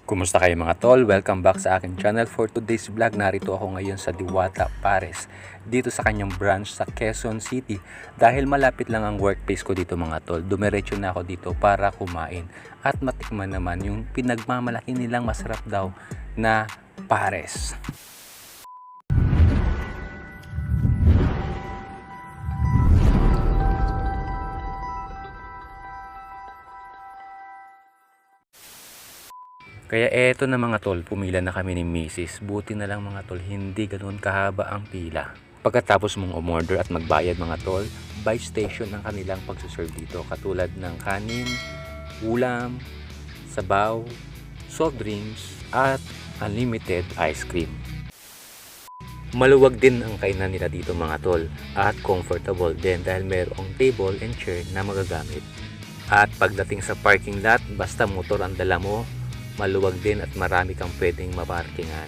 Kumusta kayo mga tol? Welcome back sa aking channel. For today's vlog, narito ako ngayon sa Diwata, Pares. Dito sa kanyang branch sa Quezon City. Dahil malapit lang ang workplace ko dito mga tol, dumiretso na ako dito para kumain. At matikman naman yung pinagmamalaki nilang masarap daw na pares. Kaya eto na mga tol, pumila na kami ni Mrs. Buti na lang mga tol, hindi ganoon kahaba ang pila. Pagkatapos mong umorder at magbayad mga tol, by station ang kanilang pagsuserve dito. Katulad ng kanin, ulam, sabaw, soft drinks, at unlimited ice cream. Maluwag din ang kainan nila dito mga tol at comfortable din dahil mayroong table and chair na magagamit. At pagdating sa parking lot, basta motor ang dala mo, maluwag din at marami kang pwedeng maparkingan.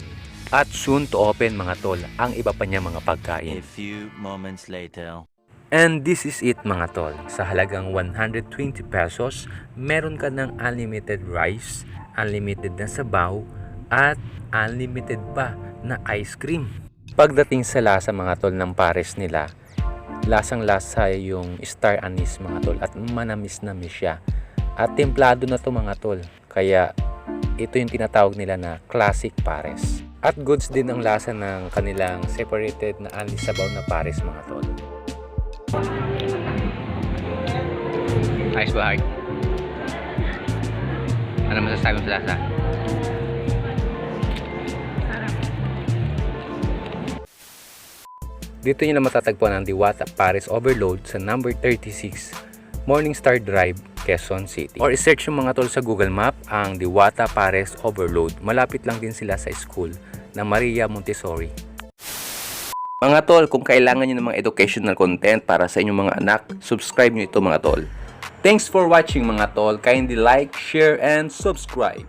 At soon to open mga tol ang iba pa niya mga pagkain. A few moments later. And this is it mga tol. Sa halagang 120 pesos, meron ka ng unlimited rice, unlimited na sabaw, at unlimited pa na ice cream. Pagdating sa lasa mga tol ng pares nila, lasang lasa yung star anise mga tol at manamis-namis siya. At templado na to mga tol. Kaya ito yung tinatawag nila na classic pares. At goods din ang lasa ng kanilang separated na unli sabaw na pares mga tol. Ayos ba, Heart? Ano masasabi mo sa lasa? Dito nyo na matatagpuan ang Diwata Pares Overload sa number 36 Morningstar Drive, Quezon City. Or i-search yung mga tol sa Google Map ang Diwata Pares Overload. Malapit lang din sila sa school ng Maria Montessori. Mga tol, kung kailangan nyo ng mga educational content para sa inyong mga anak, subscribe nyo ito mga tol. Thanks for watching mga tol. Kindly like, share, and subscribe.